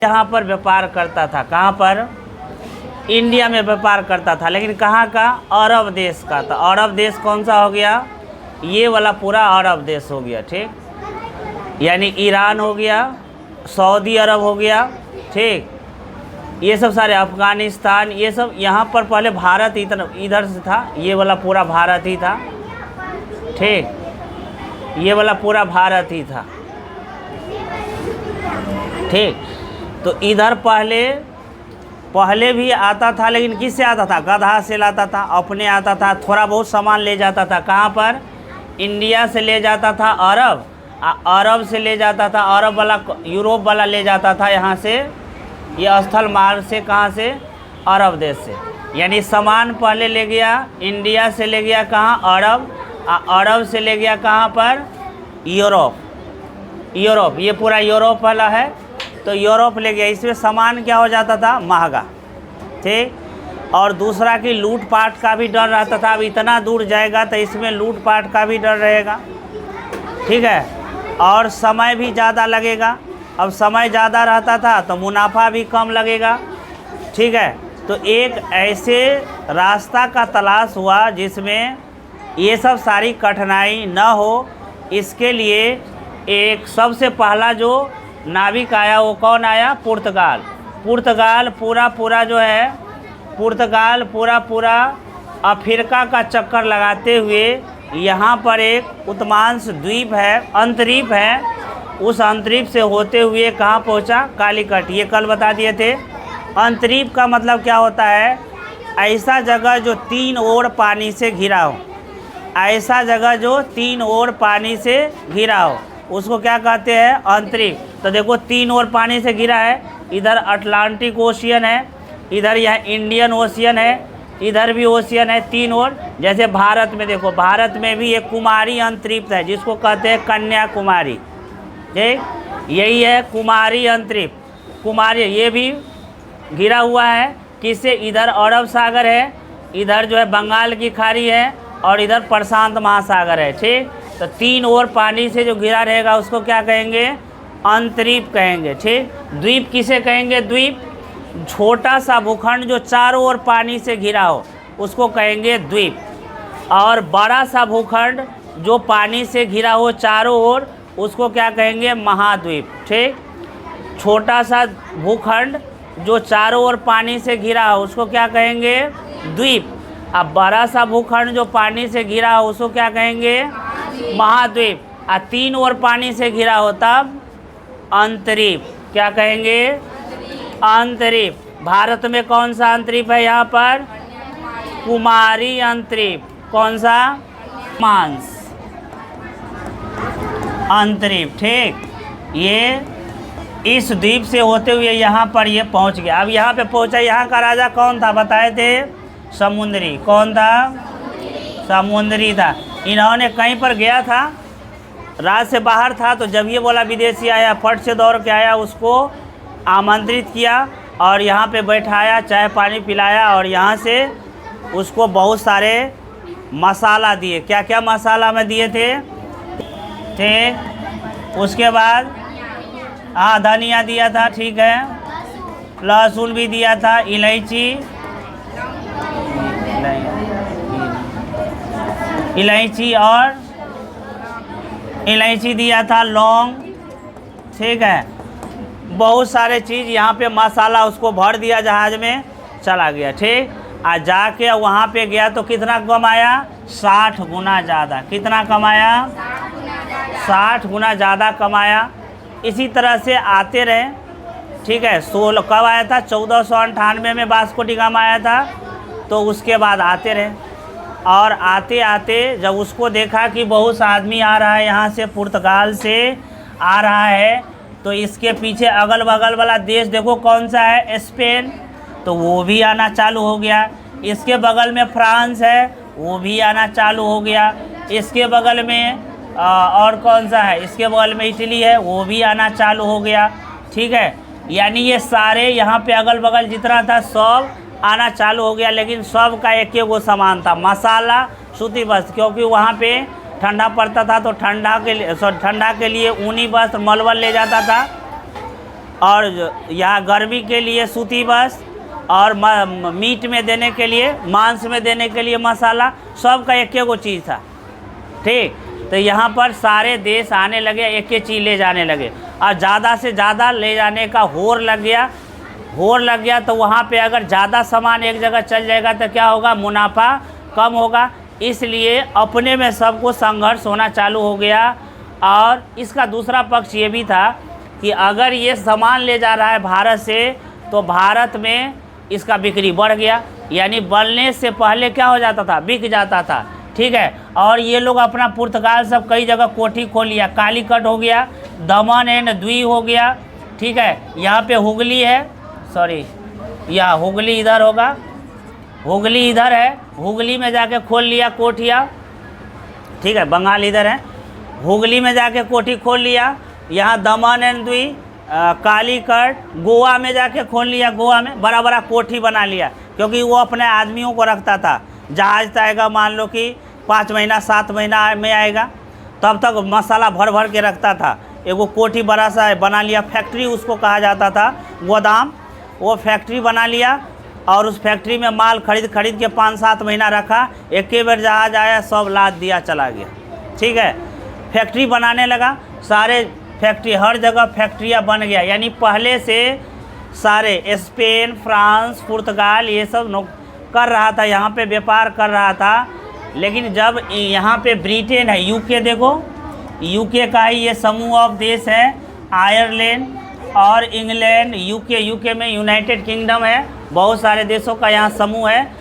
यहाँ पर व्यापार करता था। कहाँ पर? इंडिया में व्यापार करता था, लेकिन कहाँ का? अरब देश का। तो अरब देश कौन सा हो गया? ये वाला पूरा अरब देश हो गया, ठीक। यानी ईरान हो गया, सऊदी अरब हो गया, ठीक। ये सब सारे, अफ़गानिस्तान, ये सब। यहाँ पर पहले भारत इधर से था, ये वाला पूरा भारत ही था, ठीक। ये वाला पूरा भारत ही था, ठीक। तो इधर पहले भी आता था, लेकिन किससे आता था? गधा से लाता था, अपने आता था, थोड़ा बहुत सामान ले जाता था। कहाँ पर? इंडिया से ले जाता था अरब, अरब से ले जाता था, अरब वाला यूरोप वाला ले जाता था यहाँ से, ये स्थल मार्ग से। कहाँ से? अरब देश से। यानी सामान पहले ले गया, इंडिया से ले गया कहाँ? अरब, अरब से ले गया कहाँ पर? यूरोप। ये पूरा यूरोप वाला है, तो यूरोप ले गया। इसमें सामान क्या हो जाता था? महंगा, ठीक। और दूसरा कि लूटपाट का भी डर रहता था। अब इतना दूर जाएगा तो इसमें लूटपाट का भी डर रहेगा, ठीक है। और समय भी ज़्यादा लगेगा। अब समय ज़्यादा रहता था तो मुनाफा भी कम लगेगा, ठीक है। तो एक ऐसे रास्ता का तलाश हुआ जिसमें ये सब सारी कठिनाई न हो। इसके लिए एक सबसे पहला जो नाविक आया वो कौन आया? पुर्तगाल पूरा जो है, पुर्तगाल पूरा अफ्रीका का चक्कर लगाते हुए यहाँ पर एक उत्मांश द्वीप है, अंतरीप है, उस अंतरीप से होते हुए कहाँ पहुँचा? कालीकट। ये कल बता दिए थे। अंतरीप का मतलब क्या होता है? ऐसा जगह जो तीन ओर पानी से घिरा हो, ऐसा जगह जो तीन ओर पानी से घिरा हो, उसको क्या कहते हैं? अंतरिक्ष। तो देखो तीन ओर पानी से घिरा है, इधर अटलांटिक ओशियन है, इधर यह इंडियन ओशियन है, इधर भी ओशियन है, तीन ओर। जैसे भारत में देखो, भारत में भी एक कुमारी अंतरिक्ष है जिसको कहते हैं कन्याकुमारी, ठीक। यही है कुमारी अंतरिक्ष। कुमारी ये भी घिरा हुआ है किससे? इधर अरब सागर है, इधर जो है बंगाल की खाड़ी है, और इधर प्रशांत महासागर है, ठीक। तो तीन ओर पानी से जो घिरा रहेगा उसको क्या कहेंगे? अंतरीप कहेंगे, ठीक। द्वीप किसे कहेंगे? द्वीप। छोटा सा भूखंड जो चारों ओर पानी से घिरा हो उसको कहेंगे द्वीप। और बड़ा सा भूखंड जो पानी से घिरा हो चारों ओर उसको क्या कहेंगे? महाद्वीप, ठीक। छोटा सा भूखंड जो चारों ओर पानी से घिरा हो उसको क्या कहेंगे? द्वीप। अब बड़ा सा भूखंड जो पानी से घिरा हो उसको क्या कहेंगे? महाद्वीप। और तीन ओर पानी से घिरा हो तब अंतरीप। क्या कहेंगे? अंतरीप। भारत में कौन सा अंतरीप है? यहाँ पर कुमारी अंतरीप। कौन सा? मांस अंतरीप, ठीक। ये इस द्वीप से होते हुए यहाँ पर ये पहुँच गया। अब यहाँ पे पहुँचा, यहाँ का राजा कौन था बताए थे? समुद्री। कौन था? समुद्री था। इन्होंने कहीं पर गया था, राज से बाहर था, तो जब ये बोला विदेशी आया, फट से दौड़ के आया, उसको आमंत्रित किया और यहाँ पे बैठाया, चाय पानी पिलाया, और यहाँ से उसको बहुत सारे मसाला दिए। क्या क्या मसाला में दिए थे? उसके बाद धनिया दिया था, ठीक है, लहसुन भी दिया था, इलायची और इलायची दिया था, लौंग, ठीक है। बहुत सारे चीज़ यहाँ पे मसाला उसको भर दिया, जहाज़ में चला गया, ठीक। और जाके वहाँ पे गया तो कितना कमाया? 60 गुना ज़्यादा। कितना कमाया? 60 गुना ज़्यादा कमाया। इसी तरह से आते रहे, ठीक है। 16 कब आया था? 1498 में वास्को डी गामा आया था। तो उसके बाद आते रहे, और आते आते जब उसको देखा कि बहुत सा आदमी आ रहा है यहाँ से, पुर्तगाल से आ रहा है, तो इसके पीछे अगल बगल वाला देश देखो कौन सा है? स्पेन। तो वो भी आना चालू हो गया। इसके बगल में फ्रांस है, वो भी आना चालू हो गया। इसके बगल में और कौन सा है? इसके बगल में इटली है, वो भी आना चालू हो गया, ठीक है। यानी ये सारे यहाँ पे अगल बगल जितना था सब आना चालू हो गया। लेकिन सब का एक ही वो सामान था, मसाला, सूती वस्त्र, क्योंकि वहाँ पे ठंडा पड़ता था तो ठंडा के लिए ऊनी वस्त्र, मलबल ले जाता था। और यहाँ गर्मी के लिए सूती वस्त्र, और मीट में देने के लिए, मांस में देने के लिए मसाला, सब का एक गो चीज़ था। ठीक, तो यहाँ पर सारे देश आने लगे, एक एक चीज़ ले जाने लगे, और ज़्यादा से ज़्यादा ले जाने का होड़ लग गया। तो वहाँ पे अगर ज़्यादा सामान एक जगह चल जाएगा तो क्या होगा, मुनाफा कम होगा। इसलिए अपने में सबको संघर्ष होना चालू हो गया। और इसका दूसरा पक्ष ये भी था कि अगर ये सामान ले जा रहा है भारत से, तो भारत में इसका बिक्री बढ़ गया, यानी बनने से पहले क्या हो जाता था, बिक जाता था। ठीक है, और ये लोग अपना पुर्तगाल सब कई जगह कोठी खोल लिया, कालीकट हो गया, दमन एंड द्वीप हो गया। ठीक है, यहाँ पे हुगली है, सॉरी यहाँ हुगली इधर होगा, हुगली इधर है, हुगली में जाके खोल लिया कोठिया। ठीक है, बंगाल इधर है, हुगली में जाके कोठी खोल लिया। यहाँ दमन एंड द्वीप, कालीकट, गोवा में जाके खोल लिया, गोवा में बड़ा बड़ा कोठी बना लिया, क्योंकि वो अपने आदमियों को रखता था। जहाज आएगा, मान लो कि 5 महीना 7 महीना में आएगा, तब तक मसाला भर भर के रखता था। एगो कोठी बड़ा सा बना लिया, फैक्ट्री उसको कहा जाता था, गोदाम, वो फैक्ट्री बना लिया, और उस फैक्ट्री में माल खरीद के 5-7 महीना रखा। एक ही बार जहाज आया, सब लाद दिया, चला गया। ठीक है, फैक्ट्री बनाने लगा, सारे फैक्ट्री, हर जगह फैक्ट्रियाँ बन गया। यानी पहले से सारे स्पेन, फ्रांस, पुर्तगाल ये सब कर रहा था, यहाँ पे व्यापार कर रहा था। लेकिन जब यहाँ पे ब्रिटेन है, यूके देखो, यूके का ही ये समूह ऑफ देश है, आयरलैंड और इंग्लैंड, यूके में यूनाइटेड किंगडम है, बहुत सारे देशों का यहाँ समूह है।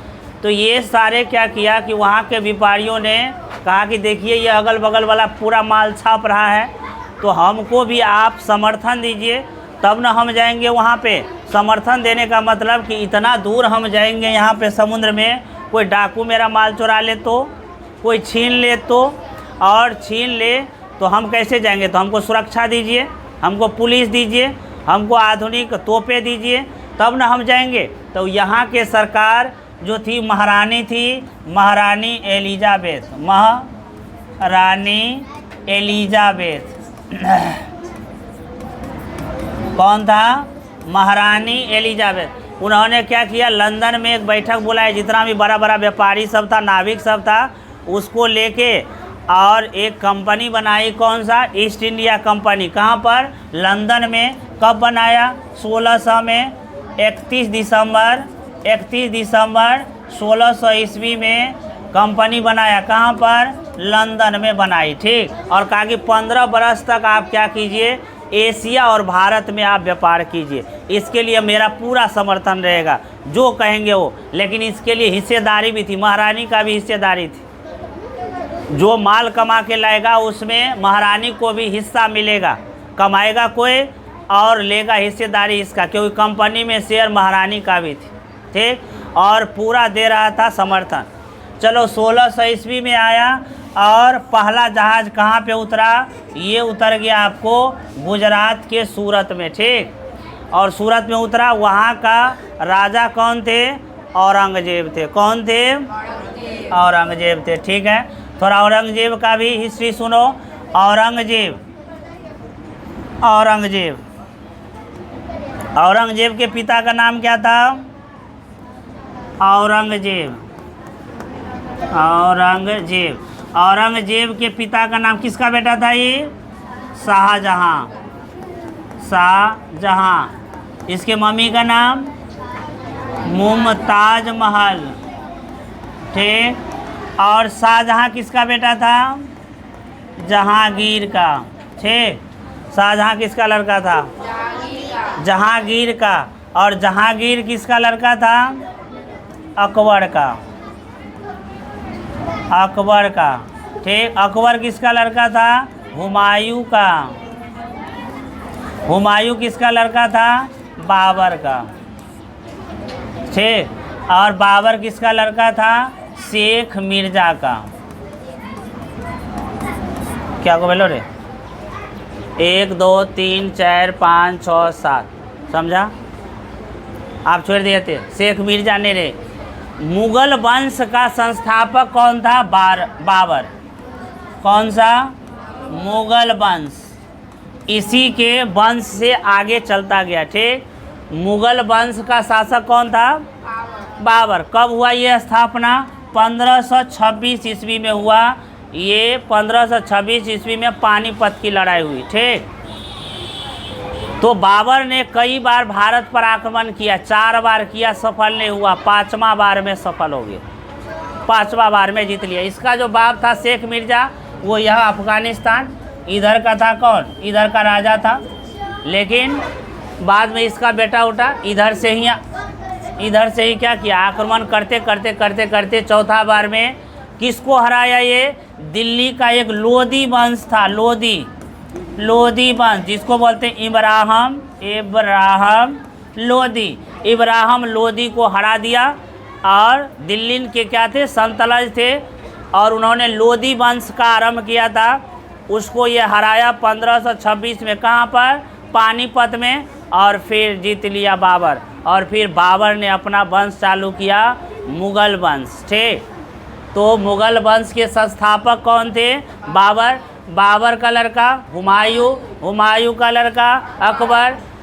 तो ये सारे क्या किया कि वहाँ के व्यापारियों ने कहा कि देखिए ये अगल बगल वाला पूरा माल छाप रहा है, तो हमको भी आप समर्थन दीजिए, तब न हम जाएंगे वहाँ पे। समर्थन देने का मतलब कि इतना दूर हम जाएंगे यहाँ पे समुद्र में, कोई डाकू मेरा माल चुरा ले तो, कोई छीन ले तो, और छीन ले तो हम कैसे जाएंगे। तो हमको सुरक्षा दीजिए, हमको पुलिस दीजिए, हमको आधुनिक तोपें दीजिए, तब न हम जाएंगे। तो यहाँ के सरकार जो थी, महारानी थी, महारानी एलिजाबेथ, महारानी एलिजाबेथ कौन था, महारानी एलिजाबेथ। उन्होंने क्या किया, लंदन में एक बैठक बुलाया, जितना भी बड़ा बड़ा व्यापारी सब था, नाविक सब था, उसको लेके और एक कंपनी बनाई। कौन सा, ईस्ट इंडिया कंपनी। कहाँ पर, लंदन में। कब बनाया, 1600 में, 31 दिसंबर 1600 ईस्वी में कंपनी बनाया। कहाँ पर, लंदन में बनाई। ठीक, और कहा कि 15 बरस तक आप क्या कीजिए, एशिया और भारत में आप व्यापार कीजिए, इसके लिए मेरा पूरा समर्थन रहेगा, जो कहेंगे वो। लेकिन इसके लिए हिस्सेदारी भी थी, महारानी का भी हिस्सेदारी थी। जो माल कमा के लाएगा उसमें महारानी को भी हिस्सा मिलेगा, कमाएगा कोई और लेगा हिस्सेदारी इसका, क्योंकि कंपनी में शेयर महारानी का भी थी। ठीक, और पूरा दे रहा था समर्थन। चलो 1600 ईस्वी में आया, और पहला जहाज़ कहाँ पे उतरा, ये उतर गया आपको गुजरात के सूरत में। ठीक, और सूरत में उतरा, वहाँ का राजा कौन थे, औरंगजेब थे। कौन थे, औरंगजेब थे। ठीक है, थोड़ा औरंगजेब का भी हिस्ट्री सुनो। औरंगजेब के पिता का नाम क्या था, औरंगजेब के पिता का नाम, किसका बेटा था ये, शाहजहां। इसके मम्मी का नाम मुमताज महल। ठीक, और शाहजहां किसका बेटा था, जहांगीर का। ठीक, शाहजहां किसका लड़का था, जहांगीर का। और जहांगीर किसका लड़का था, अकबर का। ठीक, अकबर किसका लड़का था, हुमायूं का। हुमायूं किसका लड़का था, बाबर का। ठीक, और बाबर किसका लड़का था, शेख मिर्जा का। क्या को बोलो रे, 1 2 3 4 5 6 7, समझा। आप छोड़ दिए थे, शेख मिर्जा ने रे। मुगल वंश का संस्थापक कौन था, बाबर। कौन सा, मुगल वंश। इसी के वंश से आगे चलता गया। ठीक, मुगल वंश का शासक कौन था? बाबर। कब हुआ ये स्थापना? 1526 ईस्वी में हुआ। ये 1526 ईस्वी में पानीपत की लड़ाई हुई। ठीक, तो बाबर ने कई बार भारत पर आक्रमण किया, 4 बार किया, सफल नहीं हुआ, 5वां बार में सफल हो गया, 5वां बार में जीत लिया। इसका जो बाप था शेख मिर्जा, वो यहाँ अफगानिस्तान इधर का था, कौन? इधर का राजा था। लेकिन बाद में इसका बेटा उठा, इधर से ही क्या किया? आक्रमण करते करते करते करते 4था बार में किसको हराया? ये दिल्ली का एक लोधी वंश था, लोधी वंश, जिसको बोलते हैं इब्राहिम लोधी। इब्राहिम लोधी को हरा दिया। और दिल्ली के क्या थे? संतलज थे, और उन्होंने लोधी वंश का आरंभ किया था। उसको ये हराया 1526 में। कहाँ पर? पानीपत में। और फिर जीत लिया बाबर। और फिर बाबर ने अपना वंश चालू किया, मुगल वंश। ठीक, तो मुगल वंश के संस्थापक कौन थे? बाबर का लड़का हुमायूं का लड़का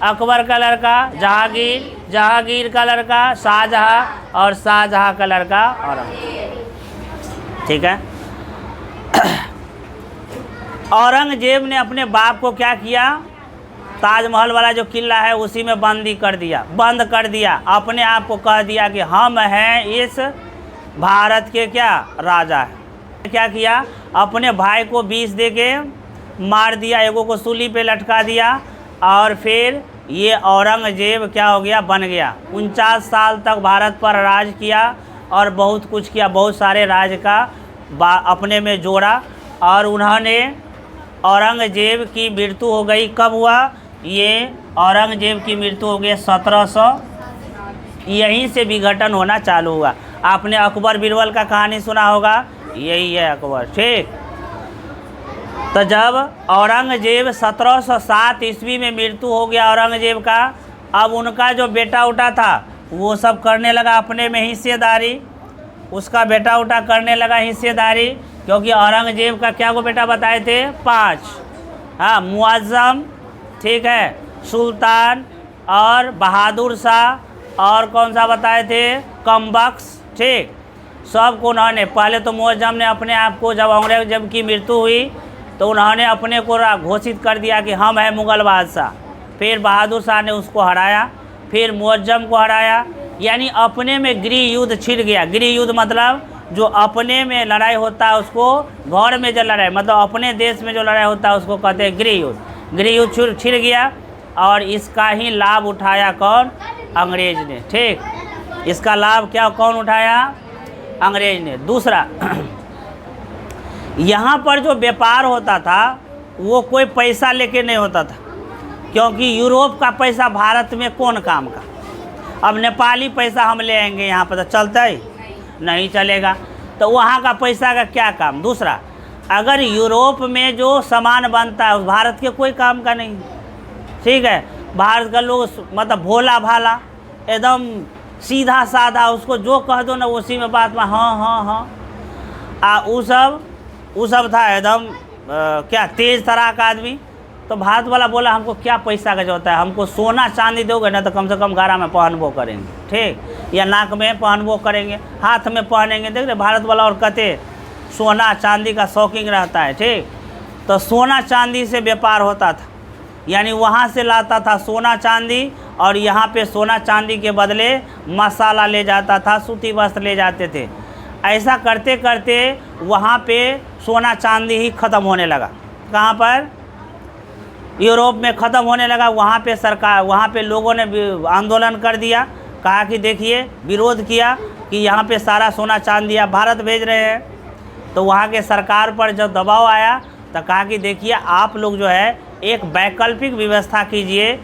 अकबर का लड़का जहांगीर का लड़का शाहजहां, और शाहजहां का लड़का औरंगजेब। ठीक है। औरंगजेब ने अपने बाप को क्या किया? ताजमहल वाला जो किला है उसी में बंद कर दिया। अपने आप को कह दिया कि हम हैं इस भारत के क्या? राजा है। क्या किया? अपने भाई को 20 दे के मार दिया, एगो को सूली पे लटका दिया। और फिर ये औरंगजेब क्या हो गया? बन गया। 49 साल तक भारत पर राज किया और बहुत कुछ किया, बहुत सारे राज का अपने में जोड़ा। और उन्होंने, औरंगजेब की मृत्यु हो गई, कब हुआ? ये औरंगजेब की मृत्यु हो गई 1700, यहीं से विघटन होना चालू हुआ। आपने अकबर बिरबल का कहानी सुना होगा, यही है अकबर। ठीक, तो जब औरंगजेब 1707 ईस्वी में मृत्यु हो गया औरंगजेब का, अब उनका जो बेटा उठा था वो सब करने लगा अपने में हिस्सेदारी। उसका बेटा उठा करने लगा हिस्सेदारी, क्योंकि औरंगजेब का क्या को बेटा बताए थे? 5। हाँ, मुअज्जम, ठीक है, सुल्तान और बहादुर शाह, और कौन सा बताए थे? कमबख्श। ठीक, सबको उन्होंने, पहले तो मुअज्जम ने अपने आप को, जब औरंगजेब की मृत्यु हुई तो उन्होंने अपने को घोषित कर दिया कि हम हैं मुग़ल बादशाह। फिर बहादुर शाह ने उसको हराया, फिर मुअज्जम को हराया। यानी अपने में गृह युद्ध छिड़ गया। गृह युद्ध मतलब जो अपने में लड़ाई होता है उसको, घर में जो लड़ाई मतलब अपने देश में जो लड़ाई होता है उसको कहते हैं गृह युद्ध। गृह युद्ध छिड़ गया, और इसका ही लाभ उठाया कौन? अंग्रेज ने। ठीक, इसका लाभ क्या कौन उठाया? अंग्रेज ने। दूसरा, यहाँ पर जो व्यापार होता था वो कोई पैसा लेके नहीं होता था, क्योंकि यूरोप का पैसा भारत में कौन काम का? अब नेपाली पैसा हम ले आएंगे यहाँ पर तो चलता ही नहीं चलेगा, तो वहाँ का पैसा का क्या काम? दूसरा, अगर यूरोप में जो सामान बनता है भारत के कोई काम का नहीं। ठीक है, भारत का लोग मतलब भोला भाला, एकदम सीधा साधा, उसको जो कह दो ना उसी में बात में हाँ। वो सब था एकदम क्या तेज तरह का आदमी। तो भारत वाला बोला हमको क्या पैसा का जरूरत है, हमको सोना चांदी दोगे ना तो कम से कम गारा में पहनबो करेंगे। ठीक, या नाक में पहनबो करेंगे, हाथ में पहनेंगे। देख रहे भारत वाला और कहते सोना चांदी का शौकीन रहता है। ठीक, तो सोना चांदी से व्यापार होता था, यानी वहाँ से लाता था सोना चांदी, और यहाँ पे सोना चांदी के बदले मसाला ले जाता था, सूती वस्त्र ले जाते थे। ऐसा करते करते वहाँ पे सोना चांदी ही ख़त्म होने लगा। कहाँ पर? यूरोप में ख़त्म होने लगा। वहाँ पे सरकार, वहाँ पे लोगों ने आंदोलन कर दिया, कहा कि देखिए, विरोध किया कि यहाँ पे सारा सोना चांदी आप भारत भेज रहे हैं। तो वहाँ के सरकार पर जब दबाव आया तो कहा कि देखिए, आप लोग जो है एक वैकल्पिक व्यवस्था कीजिए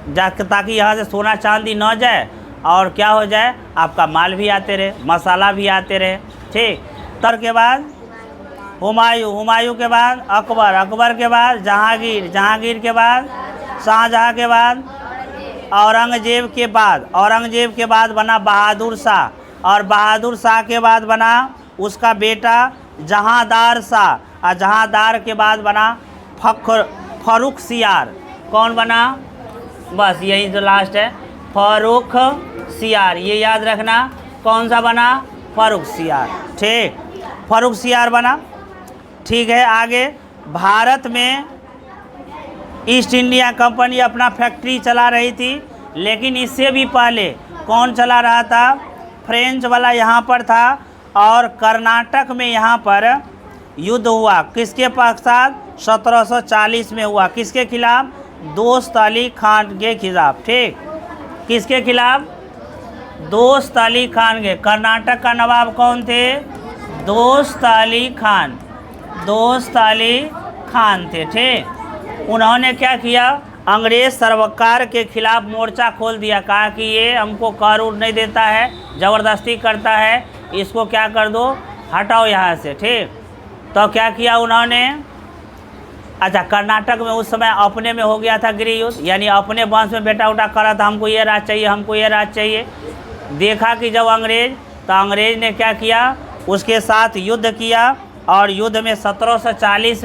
ताकि यहाँ से सोना चांदी न जाए, और क्या हो जाए, आपका माल भी आते रहे, मसाला भी आते रहे। ठीक, तर के बाद हुमायूं के बाद अकबर के बाद जहांगीर के बाद शाहजहां के बाद औरंगजेब के बाद बना बहादुर शाह, और बहादुर शाह के बाद बना उसका बेटा जहांदार शाह, और जहांदार के बाद बना फर्रुखसियार। कौन बना? बस यही जो लास्ट है, फर्रुखसियार, ये याद रखना। कौन सा बना? फर्रुखसियार। ठीक, फर्रुखसियार बना। ठीक है, आगे भारत में ईस्ट इंडिया कंपनी अपना फैक्ट्री चला रही थी, लेकिन इससे भी पहले कौन चला रहा था? फ्रेंच वाला यहाँ पर था। और कर्नाटक में यहाँ पर युद्ध हुआ, किसके पश्चात? 1740 में हुआ। किसके खिलाफ? दोस्त अली खान के खिलाफ। ठीक, किसके खिलाफ? दोस्त अली खान के। कर्नाटक का नवाब कौन थे? दोस्त अली खान। दोस्त अली खान थे। ठीक, उन्होंने क्या किया? अंग्रेज़ सरकार के खिलाफ मोर्चा खोल दिया। कहा कि ये हमको कर उड़ नहीं देता है, ज़बरदस्ती करता है, इसको क्या कर दो, हटाओ यहाँ से। ठीक, तो क्या किया उन्होंने? अच्छा, कर्नाटक में उस समय अपने में हो गया था गृह युद्ध, यानी अपने वंश में बेटा उठा करा था, हमको ये राज चाहिए, हमको ये राज चाहिए। देखा कि जब अंग्रेज़, तो अंग्रेज़ ने क्या किया? उसके साथ युद्ध किया। और युद्ध में 1740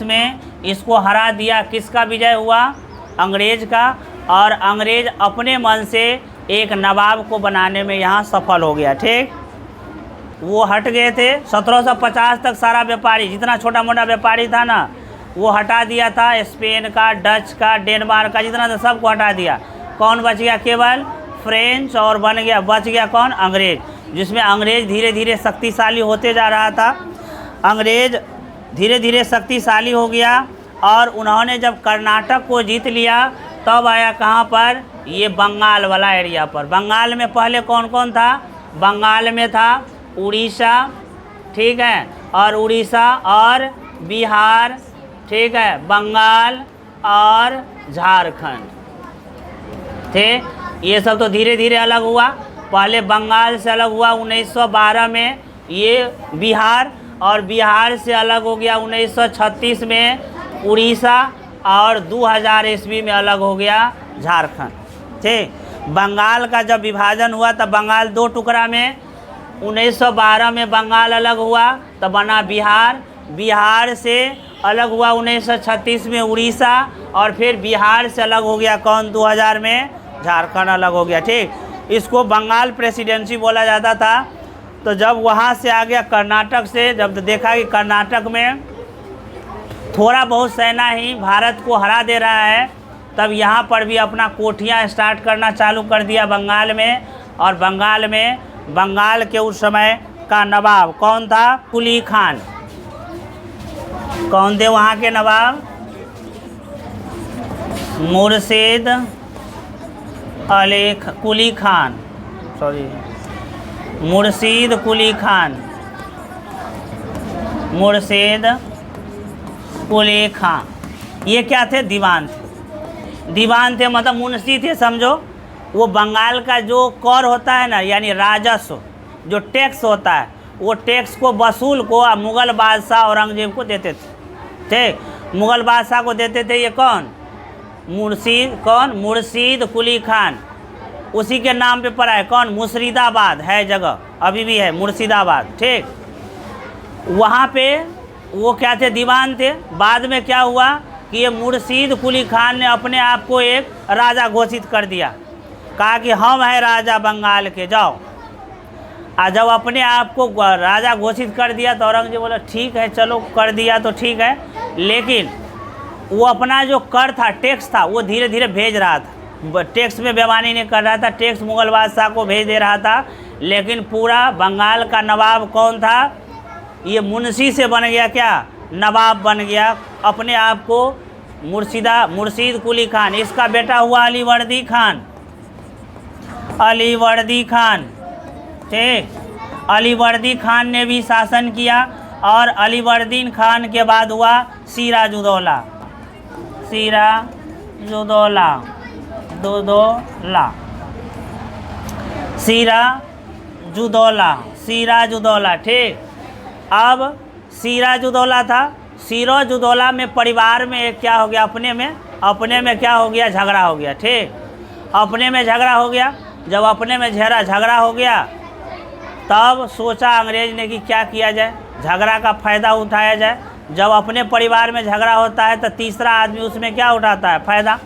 में इसको हरा दिया। किसका विजय हुआ? अंग्रेज़ का। और अंग्रेज़ अपने मन से एक नवाब को बनाने में यहाँ सफल हो गया। ठीक, वो हट गए थे। 1750 तक सारा व्यापारी, जितना छोटा मोटा व्यापारी था ना, वो हटा दिया था। स्पेन का, डच का, डेनमार्क का, जितना था सबको हटा दिया। कौन बच गया? केवल फ्रेंच। और बच गया कौन? अंग्रेज़, जिसमें अंग्रेज़ धीरे धीरे शक्तिशाली होते जा रहा था। अंग्रेज़ धीरे धीरे शक्तिशाली हो गया। और उन्होंने जब कर्नाटक को जीत लिया, तब आया कहाँ पर? ये बंगाल वाला एरिया पर। बंगाल में पहले कौन कौन था? बंगाल में था उड़ीसा, ठीक है, और उड़ीसा और बिहार, ठीक है, बंगाल और झारखंड थे। ये सब तो धीरे धीरे अलग हुआ। पहले बंगाल से अलग हुआ 1912 में ये बिहार, और बिहार से अलग हो गया 1936 में उड़ीसा, और 2000 ईस्वी में अलग हो गया झारखंड। ठीक, बंगाल का जब विभाजन हुआ तब बंगाल दो टुकड़ा में, 1912 में बंगाल अलग हुआ तब बना बिहार। बिहार से अलग हुआ 1936 में उड़ीसा, और फिर बिहार से अलग हो गया कौन? 2000 में झारखंड अलग हो गया। ठीक, इसको बंगाल प्रेसिडेंसी बोला जाता था। तो जब वहाँ से आ गया कर्नाटक से, जब देखा कि कर्नाटक में थोड़ा बहुत सेना ही भारत को हरा दे रहा है, तब यहाँ पर भी अपना कोठियाँ स्टार्ट करना चालू कर दिया बंगाल में। और बंगाल के उस समय का नवाब कौन था? कुली खान। कौन थे वहाँ के नवाब? मुर्शीद अली कुली खान, सॉरी, मुर्शीद कुली खान। मुर्शीद कुली खान ये क्या थे? दीवान थे। दीवान थे मतलब मुंशी थे, समझो। वो बंगाल का जो कर होता है ना, यानी राजस्व, जो टैक्स होता है, वो टैक्स को वसूल को मुग़ल बादशाह औरंगजेब को देते थे। ठीक, मुग़ल बादशाह को देते थे। ये कौन? मुर्शीद कुली खान। उसी के नाम पे पड़ा है कौन? मुर्शिदाबाद है जगह, अभी भी है मुर्शिदाबाद। ठीक, वहाँ पे वो क्या थे? दीवान थे। बाद में क्या हुआ कि ये मुर्शीद कुली खान ने अपने आप को एक राजा घोषित कर दिया। कहा कि हम हैं राजा बंगाल के, जाओ। और जब अपने आप को राजा घोषित कर दिया तो औरंगजेब बोला ठीक है, चलो कर दिया तो ठीक है, लेकिन वो अपना जो कर था, टैक्स था, वो धीरे धीरे भेज रहा था। टैक्स में बेईमानी नहीं कर रहा था, टैक्स मुग़ल बादशाह को भेज दे रहा था। लेकिन पूरा बंगाल का नवाब कौन था? ये मुंशी से बन गया क्या? नवाब बन गया। अपने आप को मुर्शीद कुली खान। इसका बेटा हुआ अलीवर्दी खान। अलीवर्दी खान, ठीक, अलीवर्दी खान ने भी शासन किया। और अलीवर्दीन खान के बाद हुआ सिराजुद्दौला। सिराजुद्दौला सिराजुद्दौला, ठीक। अब सिराजुद्दौला था। सिराजुद्दौला में परिवार में एक क्या हो गया? अपने में क्या हो गया? झगड़ा हो गया। ठीक, अपने में झगड़ा हो गया। जब अपने में झगड़ा हो गया, तब सोचा अंग्रेज ने कि क्या किया जाए, झगड़ा का फ़ायदा उठाया जाए। जब अपने परिवार में झगड़ा होता है तो तीसरा आदमी उसमें क्या उठाता है? फ़ायदा।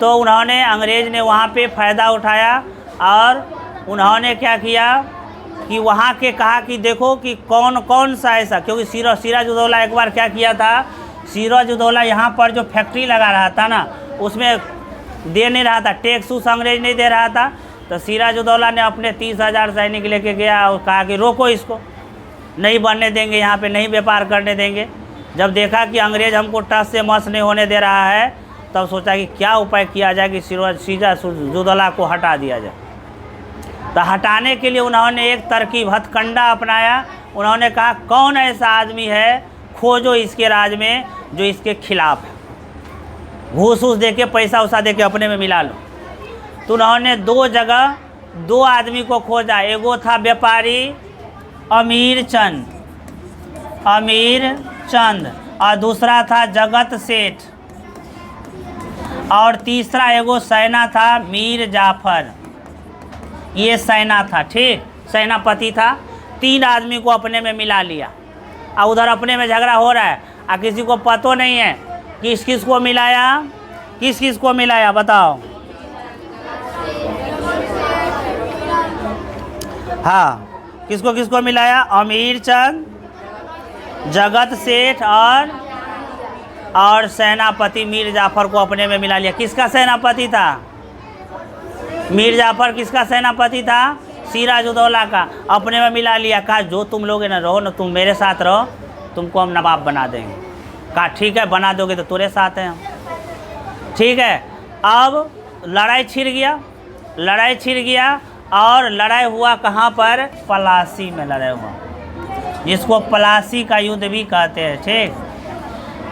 तो उन्होंने, अंग्रेज़ ने वहाँ पे फ़ायदा उठाया और उन्होंने क्या किया कि वहाँ के कहा कि देखो कि कौन कौन सा ऐसा, क्योंकि सिराजुद्दौला एक बार क्या किया था, सिराजुद्दौला यहाँ पर जो फैक्ट्री लगा रहा था ना, उसमें दे नहीं रहा था, टैक्स उस अंग्रेज़ नहीं दे रहा था। तो सिराजुद्दौला ने अपने 30,000 सैनिक लेके गया और कहा कि रोको इसको, नहीं बनने देंगे, यहाँ पे नहीं व्यापार करने देंगे। जब देखा कि अंग्रेज़ हमको टस से मस नहीं होने दे रहा है, तब सोचा कि क्या उपाय किया जाए कि सिराजुद्दौला को हटा दिया जाए। तो हटाने के लिए उन्होंने एक तरकीब, हथकंडा अपनाया। उन्होंने कहा कौन ऐसा आदमी है, खोजो इसके राज में जो इसके खिलाफ है, घूस उस दे के, पैसा उसा दे के अपने में मिला लो। तो उन्होंने 2 जगह 2 आदमी को खोजा। एगो था व्यापारी अमीर चंद और दूसरा था जगत सेठ, और तीसरा एगो सेना था मीर जाफर। ये सेना था, ठीक, सेनापति था। 3 आदमी को अपने में मिला लिया और उधर अपने में झगड़ा हो रहा है और किसी को पतो नहीं है किस किस को मिलाया, किस किस को मिलाया, बताओ। हाँ, किसको किसको मिलाया? अमीर चंद, जगत सेठ और सेनापति मीर जाफर को अपने में मिला लिया। किसका सेनापति था? मीर जाफर किसका सेनापति था? सिराजुद्दौला का। अपने में मिला लिया। कहा जो तुम लोग ना रहो ना, तुम मेरे साथ रहो, तुमको हम नवाब बना देंगे। कहा ठीक है, बना दोगे तो तेरे साथ हैं हम। ठीक है। अब लड़ाई छिड़ गया और लड़ाई हुआ कहाँ पर? पलासी में लड़ाई हुआ, जिसको पलासी का युद्ध भी कहते हैं। ठीक,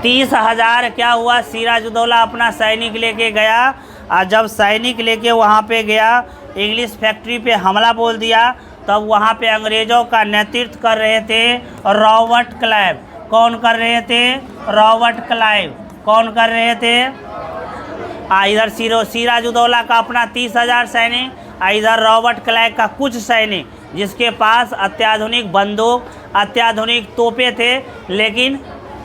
30,000 क्या हुआ, सिराजुद्दौला अपना सैनिक लेके गया और जब सैनिक लेके वहाँ पे गया, इंग्लिश फैक्ट्री पे हमला बोल दिया। तब वहाँ पे अंग्रेज़ों का नेतृत्व कर रहे थे रॉबर्ट क्लाइव। कौन कर रहे थे? Robert Clive. कौन कर रहे थे? इधर सिराजुद्दौला का अपना 30,000 सैनिक, इधर रॉबर्ट क्लाइव का कुछ सैनिक, जिसके पास अत्याधुनिक बंदूक, अत्याधुनिक तोपें थे। लेकिन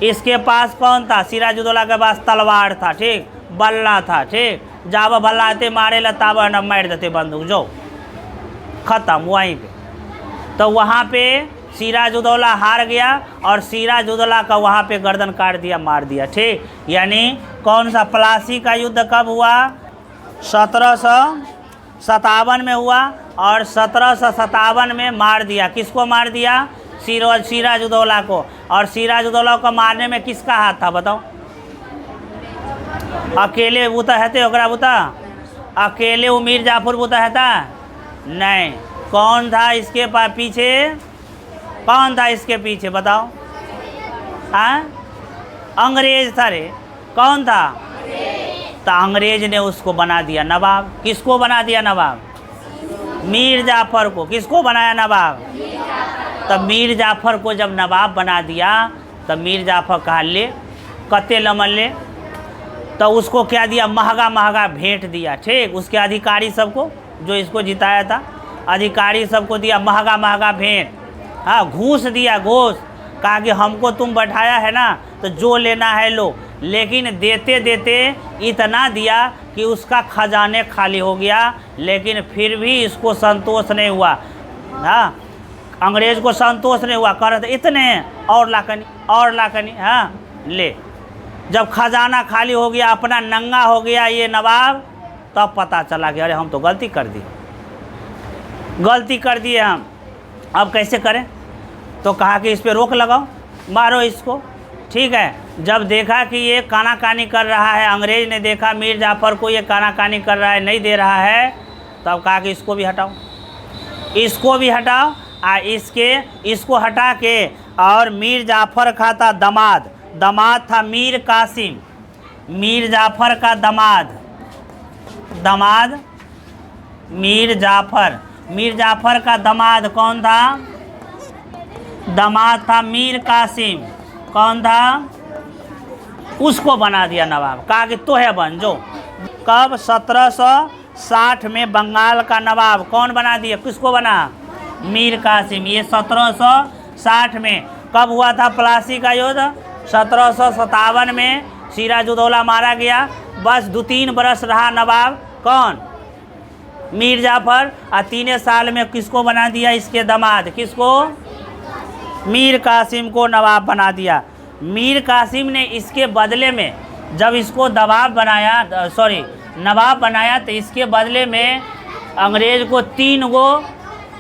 इसके पास कौन था? सिराजुद्दौला के पास तलवार था, ठीक, बल्ला था, ठीक। जावा भल्ला आते मारे लतावा न मार देते बंदूक, जो ख़त्म वहीं पे। तो वहाँ पे सिराजुद्दौला हार गया और सिराजुद्दौला का वहाँ पे गर्दन काट दिया, मार दिया। ठीक, यानी कौन सा? पलासी का युद्ध कब हुआ? 1757 में हुआ और 1757 में मार दिया। किसको मार दिया? सिराजुद्दौला को। और सिराजुद्दौला को मारने में किसका हाथ था, बताओ? अकेले बूता है ओकरा बूता? अकेले वो मीर जाफर बूता है था? नहीं। कौन था इसके पीछे? कौन था इसके पीछे, बताओ? हाँ, अंग्रेज था रे। कौन था? तो अंग्रेज ने उसको बना दिया नवाब। किसको बना दिया नवाब? मीर जाफर को। किसको बनाया नवाब? तब मीर जाफर को जब नवाब बना दिया, तब मीर जाफर कहा ले कते लमन ले। तो उसको क्या दिया? महंगा महंगा भेंट दिया। ठीक, उसके अधिकारी सबको, जो इसको जिताया था, अधिकारी सबको दिया महंगा महंगा भेंट। हाँ, घूस दिया, घूस। कहा कि हमको तुम बैठाया है ना, तो जो लेना है लो। लेकिन देते देते इतना दिया कि उसका खजाने खाली हो गया, लेकिन फिर भी इसको संतोष नहीं हुआ। हाँ, अंग्रेज़ को संतोष नहीं हुआ। कह रहे थे इतने और लाकनी। हाँ, ले। जब खजाना खाली हो गया, अपना नंगा हो गया ये नवाब, तब पता चला कि अरे हम तो गलती कर दिए हम, अब कैसे करें? तो कहा कि इस पे रोक लगाओ, मारो इसको। ठीक है। जब देखा कि ये कानाकानी कर रहा है, अंग्रेज़ ने देखा मीर जाफर को ये कानाकानी कर रहा है, नहीं दे रहा है, तब कहा कि इसको भी हटाओ, इसको भी हटाओ। इसको हटा के, और मीर जाफर का था दामाद था मीर कासिम। मीर जाफर का दामाद मीर जाफर का दामाद कौन था? दामाद था मीर कासिम। कौन था? उसको बना दिया नवाब। कहा कि तो है बन जो। कब? 1760 में बंगाल का नवाब कौन बना दिया? किसको बना? मीर कासिम। ये 1760 में। कब हुआ था पलासी का युद्ध? 1757 में सिराजुद्दौला मारा गया। बस 2-3 बरस रहा नवाब कौन, मीर जाफ़र, और 3 साल में किसको बना दिया, इसके दामाद, किसको, मीर कासिम को नवाब बना दिया। मीर कासिम ने इसके बदले में जब इसको नवाब बनाया तो इसके बदले में अंग्रेज़ को 3 गो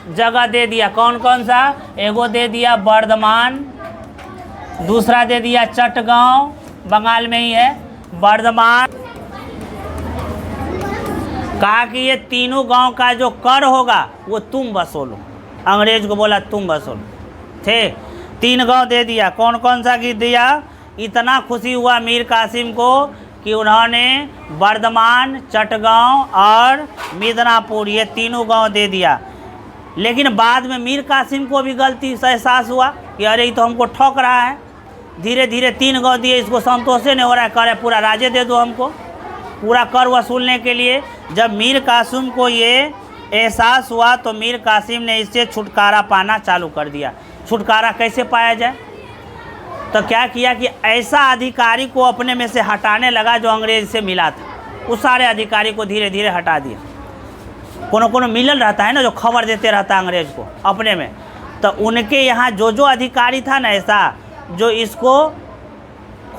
जगह दे दिया। कौन कौन सा, एगो दे दिया बर्धमान, दूसरा दे दिया चटगांव, बंगाल में ही है बर्धमान। कहा कि ये तीनों गांव का जो कर होगा वो तुम वसूलो, अंग्रेज को बोला तुम वसूलो, ठीक। 3 गांव दे दिया। कौन कौन सा की दिया, इतना खुशी हुआ मीर कासिम को कि उन्होंने बर्धमान, चटगांव और मिदनापुर ये तीनों गांव दे दिया। लेकिन बाद में मीर कासिम को भी गलती से एहसास हुआ कि अरे ये तो हमको ठग रहा है। धीरे धीरे 3 गांव दिए, इसको संतोष नहीं हो रहा है, कह रहे पूरा राज्य दे दो हमको, पूरा कर वसूलने के लिए। जब मीर कासिम को ये एहसास हुआ तो मीर कासिम ने इससे छुटकारा पाना चालू कर दिया। छुटकारा कैसे पाया जाए, तो क्या किया कि ऐसा अधिकारी को अपने में से हटाने लगा जो अंग्रेज से मिला था। उस सारे अधिकारी को धीरे धीरे हटा दिया। कोनो मिलल रहता है ना जो खबर देते रहता है अंग्रेज को अपने में, तो उनके यहाँ जो अधिकारी था ना ऐसा, जो इसको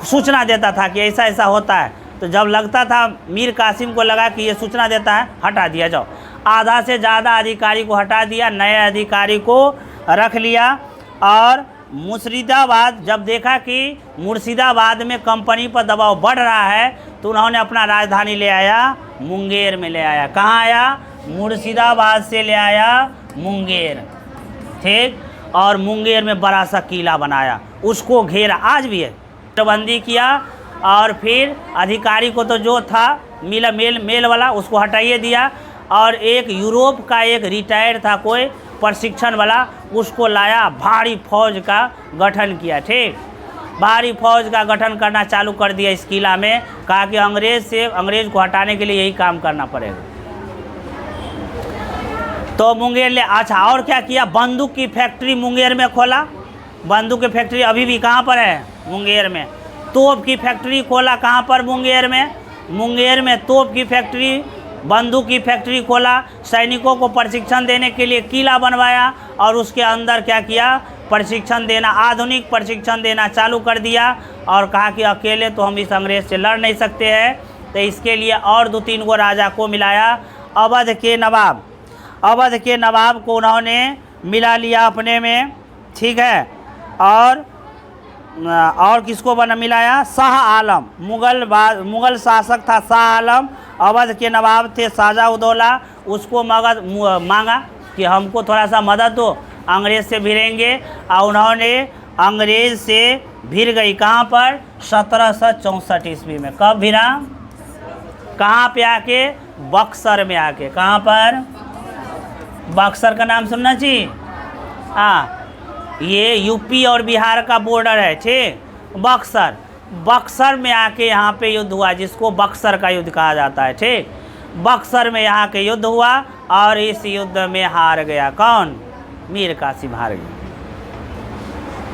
सूचना देता था कि ऐसा ऐसा होता है, तो जब लगता था मीर कासिम को लगा कि ये सूचना देता है, हटा दिया जाओ। आधा से ज़्यादा अधिकारी को हटा दिया, नए अधिकारी को रख लिया। और मुर्शिदाबाद जब देखा कि मुर्शिदाबाद में कंपनी पर दबाव बढ़ रहा है तो उन्होंने अपना राजधानी ले आया मुंगेर में ले आया। कहाँ आया, मुर्शिदाबाद से ले आया मुंगेर, ठीक। और मुंगेर में बड़ा सा किला बनाया, उसको घेरा, आज भी है, बंदी किया। और फिर अधिकारी को तो जो था मेल वाला उसको हटाइए दिया। और एक यूरोप का एक रिटायर्ड था कोई प्रशिक्षण वाला, उसको लाया, भारी फौज का गठन किया, ठीक। भारी फौज का गठन करना चालू कर दिया इस किला में। कहा कि अंग्रेज को हटाने के लिए यही काम करना पड़ेगा। तो मुंगेर ले, अच्छा और क्या किया, बंदूक की फैक्ट्री मुंगेर में खोला। बंदूक की फैक्ट्री अभी भी कहाँ पर है, मुंगेर में। तोप की फैक्ट्री खोला, कहाँ पर, मुंगेर में। मुंगेर में तोप की फैक्ट्री, बंदूक की फैक्ट्री खोला। सैनिकों को प्रशिक्षण देने के लिए किला बनवाया और उसके अंदर क्या किया, प्रशिक्षण देना, आधुनिक प्रशिक्षण देना चालू कर दिया। और कहा कि अकेले तो हम इस अंग्रेज से लड़ नहीं सकते हैं, तो इसके लिए और 2-3 गो राजा को मिलाया। अवध के नवाब को उन्होंने मिला लिया अपने में, ठीक है। और किसको मिलाया, शाह आलम, मुग़ल शासक था शाह आलम। अवध के नवाब थे शाहजहाँ-उद-दौला, उसको मांगा कि हमको थोड़ा सा मदद दो, अंग्रेज़ से भिड़ेंगे। और उन्होंने अंग्रेज़ से भिड़ गई, कहाँ पर, 1764 ईस्वी में। कब भिड़ा, कहाँ पे आके, बक्सर में आके। कहाँ पर, बक्सर का नाम सुनना चाहिए, हाँ, ये यूपी और बिहार का बॉर्डर है, ठीक। बक्सर में आके यहाँ पे युद्ध हुआ, जिसको बक्सर का युद्ध कहा जाता है, ठीक। बक्सर में यहाँ के युद्ध हुआ और इस युद्ध में हार गया कौन, मीर कासिम हार गया।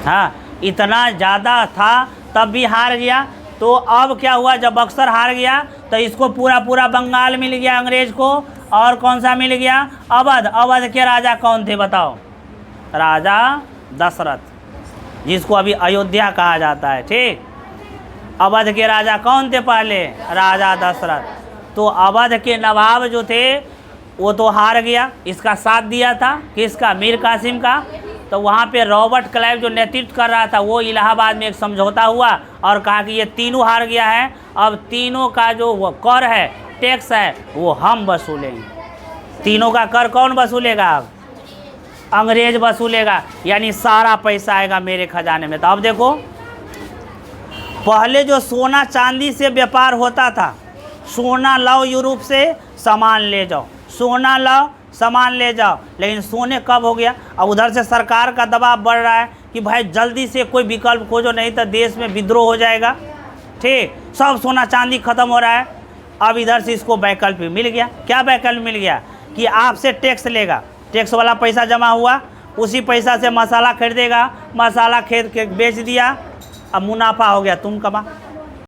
हाँ, इतना ज़्यादा था तब भी हार गया। तो अब क्या हुआ, जब बक्सर हार गया तो इसको पूरा बंगाल मिल गया अंग्रेज को। और कौन सा मिल गया, अवध के राजा कौन थे बताओ, राजा दशरथ, जिसको अभी अयोध्या कहा जाता है, ठीक। अवध के राजा कौन थे पहले, राजा दशरथ। तो अवध के नवाब जो थे वो तो हार गया, इसका साथ दिया था किसका, मीर कासिम का। तो वहाँ पे रॉबर्ट क्लाइव जो नेतृत्व कर रहा था, वो इलाहाबाद में एक समझौता हुआ और कहा कि ये तीनों हार गया है, अब तीनों का जो वो कर है, टैक्स है, वो हम वसूलेंगे। तीनों का कर कौन वसूलेगा, अब अंग्रेज वसूलेगा, यानी सारा पैसा आएगा मेरे खजाने में। तो अब देखो, पहले जो सोना चांदी से व्यापार होता था, सोना लाओ यूरोप से सामान ले जाओ, सोना लाओ सामान ले जाओ, लेकिन सोने कब हो गया। अब उधर से सरकार का दबाव बढ़ रहा है कि भाई जल्दी से कोई विकल्प खोजो, नहीं तो देश में विद्रोह हो जाएगा, ठीक। सब सोना चांदी खत्म हो रहा है। अब इधर से इसको वैकल्प मिल गया। क्या वैकल्प मिल गया कि आपसे टैक्स लेगा, टैक्स वाला पैसा जमा हुआ, उसी पैसा से मसाला खरीदेगा, मसाला खरीद के बेच दिया, अब मुनाफा हो गया तुम कमा।